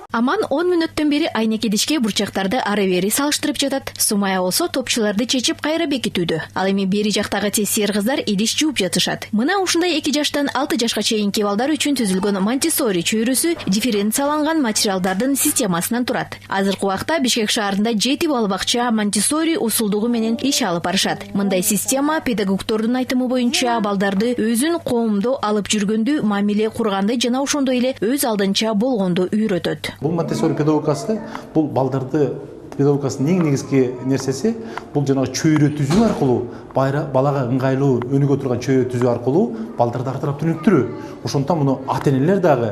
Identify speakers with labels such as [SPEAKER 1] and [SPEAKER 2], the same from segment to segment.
[SPEAKER 1] Аман 10 мүнөттөн бери айнекедишке бурчактарды ары бери салыштырып жатат. Сумая болсо топчуларды чечип кайра бекитүүдө. Ал эми бери жактагы тесир кыздар идиш жууп жатышат. Мына ушундай 2 жаштан 6 жашка чейинки балдар үчүн түзүлгөн Монтессори чөйрөсү дифференцияланган материалдардын системасынан турат. Азыркы убакта Бишкек шаарында 7 балабакча Монтессори усулдугу менен иш алып барышат. Мындай система педагогдордун айтымы боюнча балдарды өзүн коомдо алып жүргөндү, мамиле курганды жана ошондой эле өз алдынча болгонду үйрөтөт.
[SPEAKER 2] Бұл Монтессори педагогикасы, бұл балдарды педагогикасының ең негізгі нәрсесі, бұл жаңағы чөйрө түзүү аркылуу, балага ыңгайлуу өнүгө турган чөйрө түзүү аркылуу балдарды артырап түнүктүрүү. Ошондон муну ата-энелер дагы,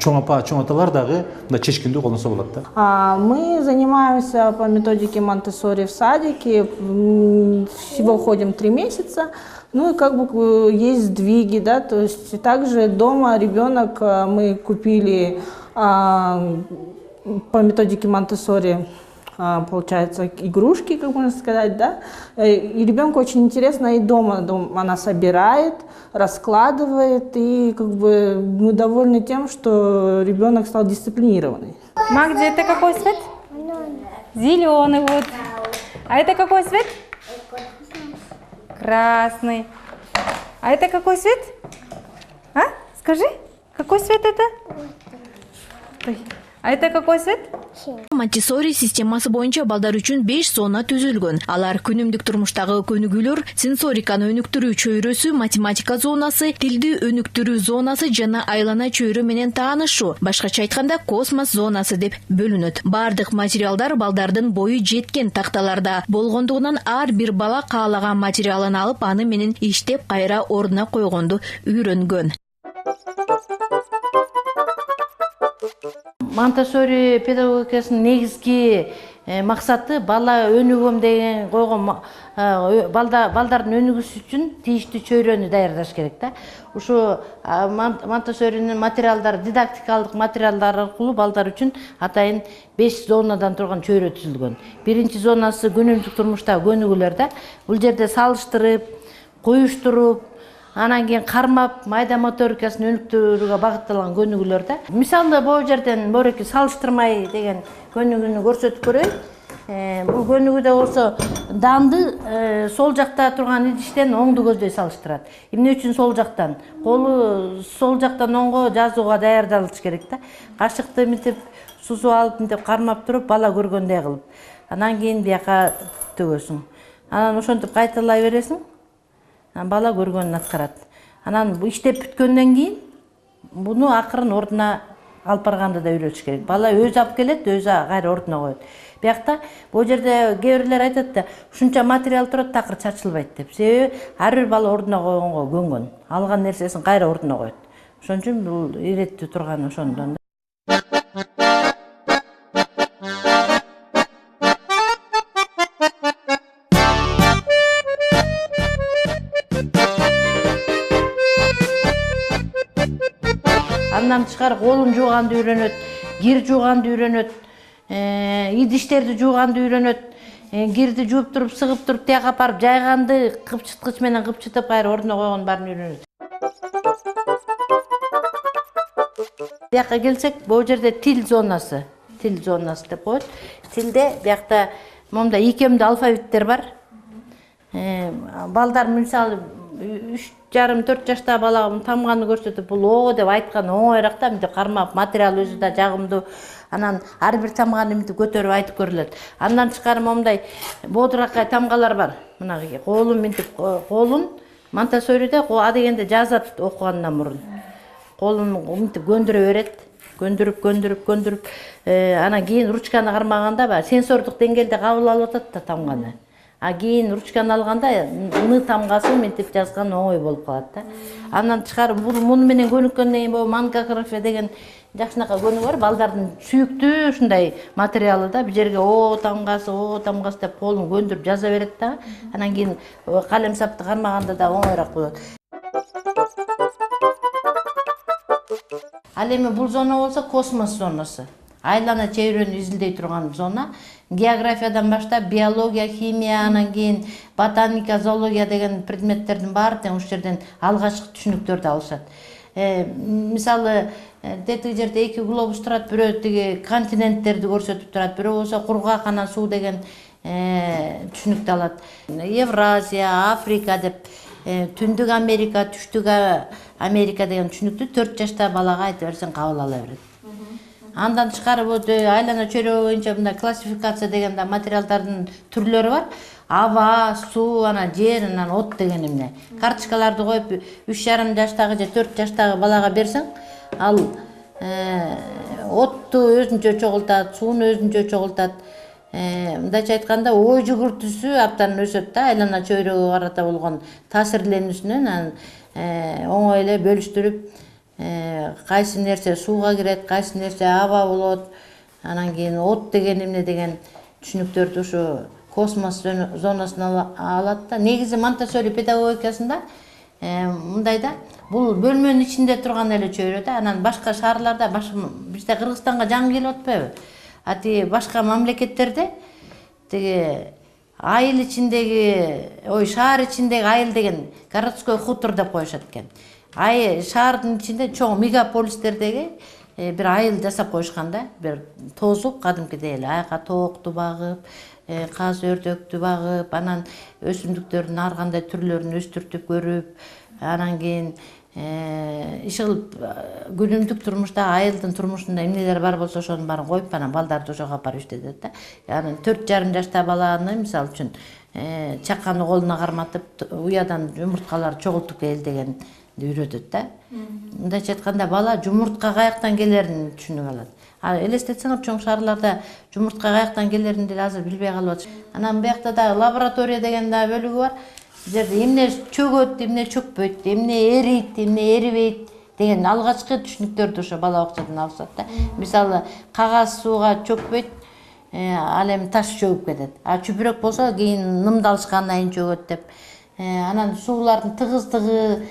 [SPEAKER 2] чоң апа, чоң аталар дагы мына чечкиндүү колдонсо болот да.
[SPEAKER 3] Мы занимаемся по методике Монтессори в садике, всего ходим 3 месяца. Ну и как бы есть сдвиги, да, то есть также дома ребенок мы купили по методике Монтессори, получается, игрушки, как можно сказать, да, и ребенку очень интересно и дома она собирает, раскладывает, и как бы мы довольны тем, что ребенок стал дисциплинированный.
[SPEAKER 4] Магди, это какой цвет? Зеленый вот. А это какой цвет? Красный. А это какой цвет? А? Скажи, какой цвет это? А это какой цвет?
[SPEAKER 1] Монтессори системасы боюнча балдар үчүн 5 зона түзүлгөн. Алар күнүмдүк турмуштагы көнүгүүлөр, сенсориканы өнүктүрүү чөйрөсү, математика зонасы, тилди өнүктүрүү зонасы жана айлана чөйрө менен таанышуу, башкача айтканда космос зонасы деп бөлүнөт. Бардык материалдар балдардын бою жеткен такталарда болгондугунан ар бир бала каалаган материалын алып, аны менен иштеп кайра ордуна койгонду үйрөнгөн.
[SPEAKER 5] Монтессори педагогикасынын негизги максаты бала өнүгөм деген койгон балдардын өнүгүүсү үчүн тийиштүү чөйрөнү даярдаш керек да. Ушу Монтессоринин материалдары, дидактикалык материалдар аркылуу балдар үчүн атайын 5 зонадан турган чөйрө түзүлгөн. Биринчи зонасы күнүмдүк турмуштагы көнүгүүлөр да. Бул жерде салыштырып, коюштуруп, анан кийин кармап, майда моторикасын өнүктүрүүгө багытталган көнүгүүлөр да. Мисалы бул жерден бореки салыштырмай деген көнүгүүнү көрсөтүп көрөйүн. Бул көнүгүүдө болсо данды сол жакта турган идиштен оңду көздөй салыштырат. Эмне үчүн сол жактан? Колу сол жактан оңго жазууга даярдалыш керек да. Кашыкты мынтип сузуп алып, мынтип кармап туруп, бала көргөндөй кылып. Анан кийин бияка төгөсүң. Анан ошентип кайталай бересиң. Бала көргөнүн аткарат. Анан иштеп бүткөндөн кийин буну акырын ордуна алып барганды да үйрөтүш керек. Бала өзү алып келет, өзү кайра ордуна коет. Биякта бул жерде кээ бирлер айтат да, ушунча материал турат, такыр чачылбайт деп. Себеби ар бир бала ордуна койгонго көнгөн. Алган нерсесин кайра ордуна коет. Ошон үчүн бул иреттүү турган ошондон. Андан тышкары колун жууганды үйрөнөт, кир жууганды үйрөнөт, идиштерди жууганды үйрөнөт, кирди жууп туруп, сыгып туруп, тияка апарып жайганды кыпчыткыч менен кыпчытып кайра ордуна койгондун баарын үйрөнөт. Бияка келсек, бул жерде тил зонасы деп коет. Тилде биякта момунда икемдүү алфавиттер бар. Балдар мисалы 3,5-4 жаштагы балага тамганы көрсөтүп, бул ого деп айткан оңойраак да, мынтип кармап, материал өзү да жагымдуу. Анан ар бир тамганы мынтип көтөрүп айтып көрүлөт. Андан тышкары момундай бодуракай тамгалар бар. Мына колун мынтип Монтессориде а дегенде жазат окугандан мурун. Колун мынтип көндүрө берет. Көндүрүп, анан кийин ручканы кармаганда сенсордук деңгээлде кабыл алып атат да тамганы. А кийин ручканы алганда ны тамгасын мынтип жазган оңой болуп калат да. Андан тышкары муну менен көнүккөндөн кийин бул мангография деген жакшынака көнүгүү бар. Балдардын сүйүктүү ушундай материалы да. Бул жерге тамгасы деп колун көндүрүп жаза берет да. Анан кийин калем сапты кармаганда да оңойраак болот. Ал эми бул зона болсо космос зонасы. Айлана чөйрөнү изилдей турган зона. Географиядан баштап биология, химия, анан кийин ботаника, зоология деген предметтердин баары тең ушул жерден алгачкы түшүнүктөрдү алышат. мисалы тетиги жерде 2 глобус турат, бирөө тиги континенттерди көрсөтүп турат, бирөө болсо кургак анан суу деген түшүнүктү алат. Евразия, Африка деп Түндүк Америка, Түштүк Америка деген түшүнүктү 4 жашта балага айтып берсең кабыл ала берет. Андан тышкары айлана чөйрөгү боюнча мындай классификация деген материалдардын түрлөрү бар. Аба, суу, анан жер, анан от деген эмне. Карточкаларды коюп 3,5 жаштагы же 4 жаштагы балага берсең, ал отту өзүнчө чогултат, сууну өзүнчө чогултат. Мындайча айтканда ой жүгүртүүсү абдан өсөт да, айлана чөйрөгү карата болгон таасирленүүсүнөн анан оңой эле бөлүштүрүп, кайсы нерсе сууга кирет, кайсы нерсе аба болот, анан кийин от деген эмне деген түшүнүктөрдү ушу космос зонасына алат да. Негизи Монтессори педагогикасында мындай да, бул бөлмөнүн ичинде турган эле чөйрө да, анан башка шаарларда, бизде Кыргызстанга жаңы келип атпайбы? А тиги башка мамлекеттерде тиги айыл ичиндеги, шаар ичиндеги айыл деген городской хутор деп коюшат экен. Шаардын ичинде чоң мегаполистердеги бир айыл жасап коюшкан да, бир тозуп кадимкидей эле айка тоокту багып, каз өрдөктү багып, анан өсүмдүктөрдүн ар кандай түрлөрүн өстүртүп көрүп, анан кийин иши кылып күнүмдүк турмушта айылдын турмушунда эмнелер бар болсо ошонун баарын коюп, анан балдарды ошого алып барып иштетет да. Анан 4,5 жашта баланы мисалы үчүн чаканы колуна карматып, уядан жумурткалар чогултуп кел дегенди үйрөтөт да. Мындайча айтканда бала жумуртка каяктан келерин түшүнүп алат. Элестетсеңер, чоң шаарларда жумуртка каяктан келерин деле азыр билбей калып атышат. Анан биякта да лаборатория деген да бөлүгү бар. Жерде эмне чөгөт, эмне чөкпөйт, эмне эрийт, эмне эрибейт деген алгачкы түшүнүктөрдү ошо бала бакчадан алышат да. Мисалы, кагаз сууга чөкпөйт, ал эми таш чөгүп кетет. Чүпүрөк болсо кийин нымдалышкандан кийин чөгөт деп. Анан суулардын тыгыздыгы,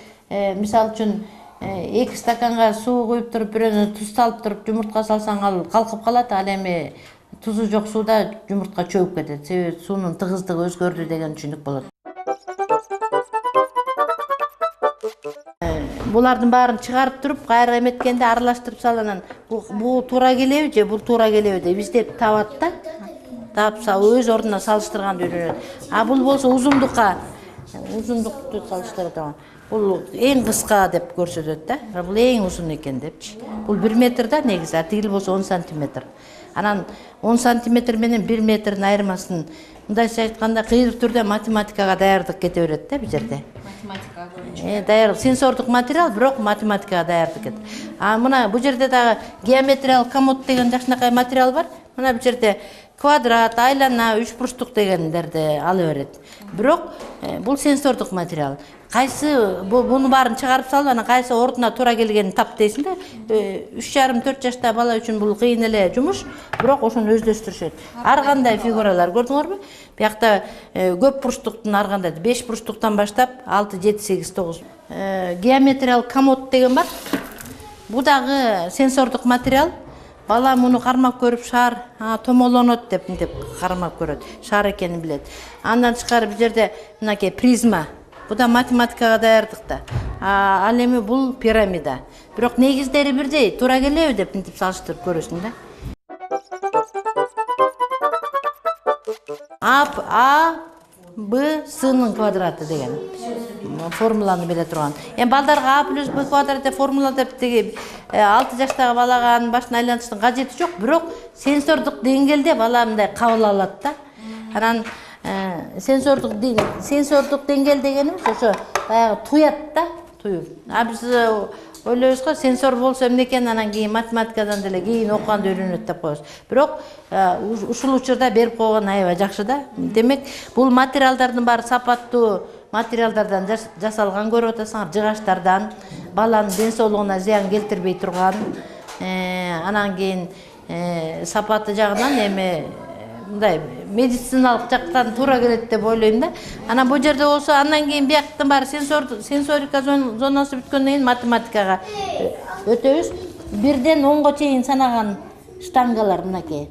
[SPEAKER 5] мисалы үчүн 2 стаканга суу куюп туруп, бирөөнө туз салып туруп, жумуртка салсаң ал калкып калат, ал эми тузу жок сууда жумуртка чөгүп кетет. Себеби суунун тыгыздыгы өзгөрдү деген түшүнүк болот. Булардын баарын чыгарып туруп, кайра эметкенде аралаштырып сал, анан бул туура келеби же бул туура келеби деп издеп табат да. Тапса өз ордуна салыштырганды үйрөнөт. Бул болсо узундукка, узундукту салыштырат. Бул эң кыска деп көрсөтөт да. Бул эң узун экен депчи. Бул 1 метр да негизи, тигил болсо 10 сантиметр. Анан 10 сантиметр менен 1 метрдин айырмасын мындайча айтканда кыйрык түрдө математикага даярдык кете берет да бул жерде. Математикага даярдык, сенсордук материал, бирок математикага даярдык кетет. Мына бул жерде дагы геометриялык комод деген жакшынакай материал бар. Мына бул жерде квадрат, айлана, үч бурчтук дегендерди ала берет. Бирок бул сенсордук материал. Кайсы буну баарын чыгарып салып, анан кайсы ордуна туура келгенин тап дейсиң да. 3,5-4 жашта бала үчүн бул кыйын эле жумуш, бирок ошону өздөштүрүшөт. Ар кандай фигуралар көрдүңөрбү? Биякта көп бурчтуктун ар кандай 5 бурчтуктан баштап 6, 7, 8, 9. Геометриялык комод деген бар. Бул дагы сенсордук материал. Бала муну кармап көрүп шаар томолонот деп кармап көрөт. Шаар экенин билет. Андан тышкары бул жерде мынакей призма. Бу да математикага даярдык да. Ал эми бул пирамида. Бирок негиздери бирдей, туура келеби деп мынтип салыштырып көрөсүң да. А, Б, С'нын квадраты деген формуланы биле турган. Эми балдарга А плюс Б квадрат деп формула деп тиги 6 жаштагы балага анын башын айлантыштын кажети жок, бирок сенсордук деңгээлде бала мындай кабыл алат да. Анан сенсордук деңгээл дегенибиз ошо баягы туят да, туюп. Биз ойлойбуз го, сенсор болсо эмне экен, анан кийин математикадан деле кийин окуганды үйрөнөт деп коебуз. Бирок ушул учурда берип койгон аябай жакшы да. Демек, бул материалдардын баары сапаттуу материалдардан жасалган, көрүп атасыңар, жыгачтардан, баланын ден соолугуна зыян келтирбей турган. Анан кийин сапаты жагынан эми мындай медициналык жактан туура келет деп ойлойм да. Анан бул жерде болсо андан кийин бияктын баары сенсорика зонасы бүткөндөн кийин математикага өтөбүз. 1ден 10го чейин санаган штангалар мынакей.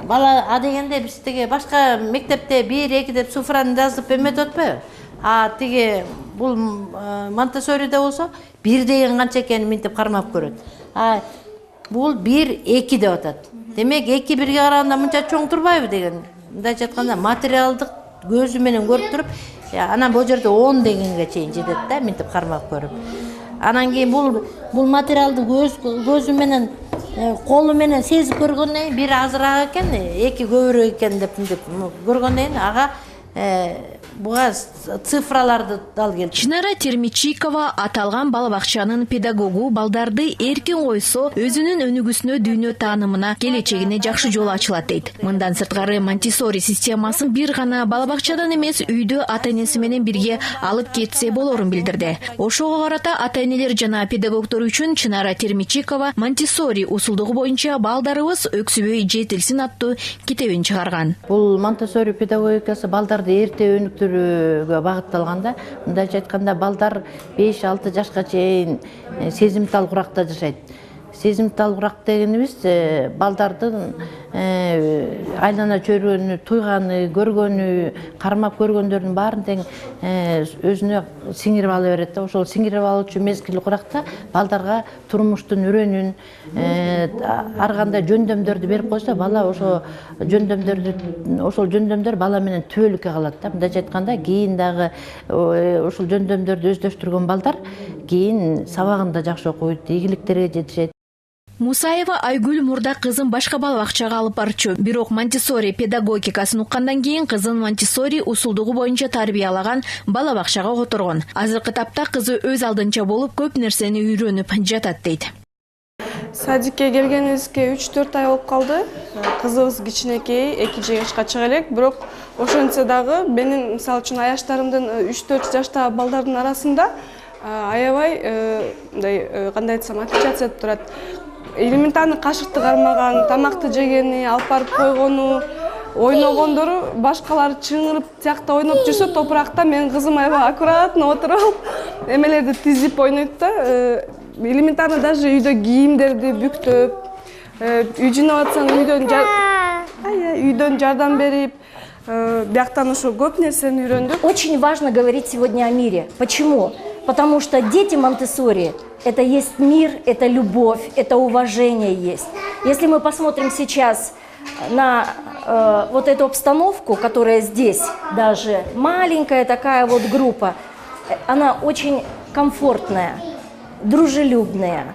[SPEAKER 5] Бала дегенде биз тиги башка мектепте 1, 2 деп цифраны жазып эметип атпайбы? Тиги бул Монтессориде болсо 1 деген канча экенин минтип кармап көрөт. Бул 1-2 деп атат. Демек 2-1ге караганда мынча чоң турбайбы деген. Мындайча айтканда материалдык көзү менен көрүп туруп, анан бул жерде 10 дегенге чейин жетет да, минтип кармап көрүп. Анан кийин бул материалды көзү менен, колу менен сезип көргөндөн кийин бир азыраак экен, 2 көбүрөөк экен деп көргөндөн кийин ага буга цифраларды дал келди.
[SPEAKER 1] Чынара Термичикова аталган бала бакчанын педагогу балдарды эркин койсо, өзүнүн өнүгүүсүнө, дүйнө таанымына, келечегине жакшы жол ачылат дейт. Мындан сырткары Монтессори системасын бир гана бала бакчадан эмес, үйдө ата-энеси менен бирге алып кетсе болорун билдирди. Ошого карата ата-энелер жана педагогдор үчүн Чынара Термичикова Монтессори усулдугу боюнча балдарыбыз өксүбөй жетилсин аттуу китебин чыгарган.
[SPEAKER 5] Бул Монтессори педагогикасы балдарды эрте өнүктүрүүгө багытталганда, мындайча айтканда балдар 5-6 жашка чейин сезимтал куракта жашайт. Сезимтал курак дегенибиз балдардын айлана чөйрөнү, туйганы, көргөнү, кармап көргөндөрдүн баарын тең өзүнө сиңирип ала берет да. Ошол сиңирип алуучу мезгил куракта балдарга турмуштун үрөнүн, ар кандай жөндөмдөрдү берип койсо, бала ошол жөндөмдөр бала менен түбөлүккө калат да. Мындайча айтканда, кийин дагы ошол жөндөмдөрдү өздөштүргөн балдар кийин сабагында жакшы окуйт, ийгиликтерге жетишет.
[SPEAKER 1] Мусаева Айгүл мурда кызын башка бала бакчага алып барчу. Бирок Монтессори педагогикасын уккандан кийин кызын Монтессори усулдугу боюнча тарбиялаган бала бакчага которгон. Азыркы тапта кызы өз алдынча болуп көп нерсени үйрөнүп жатат дейт.
[SPEAKER 6] Садикке келгенибизге 3-4 ай болуп калды. Кызыбыз кичинекей, 2 жашка чыга элек, бирок ошентсе дагы менин мисалы үчүн аяштарымдын 3-4 жаштагы балдардын арасында аябай мындай кандай айтсам отличаться турат. Элементарный кашыкты кармаган, тамакты жегени, алып барып койгону, ойногондору башкалар чыңырып тиякта ойноп жүрсө, топуракта менин кызым аябай аккуратно отуруп, эмелерди тизип ойнойт да. Элементарно даже үйдө кийимдерди бүктөп, үй жыйнап атсаң үйдөн жардам берип, бияктан ошо көп нерсени үйрөндүк.
[SPEAKER 7] Очень важно говорить сегодня о мире. Почему? Потому что дети Монтессори – это есть мир, это любовь, это уважение есть. Если мы посмотрим сейчас на вот эту обстановку, которая здесь, даже маленькая такая вот группа, она очень комфортная, дружелюбная,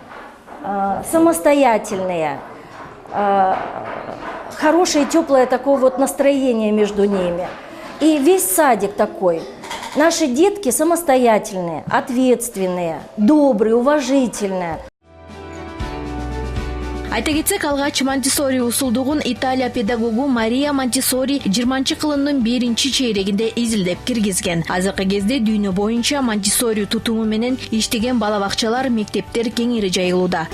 [SPEAKER 7] самостоятельная, хорошее теплое такое вот настроение между ними. И весь садик такой. Наши детки самостоятельные, ответственные, добрые, уважительные.
[SPEAKER 1] Айта кетсек, алгач Монтессори усулдугун Италия педагогу Мария Монтессори 20-кылымдын 1-чейрегинде изилдеп киргизген. Азыркы кезде дүйнө боюнча Монтессори тутуму менен иштеген бала бакчалар, мектептер кеңири жайылууда.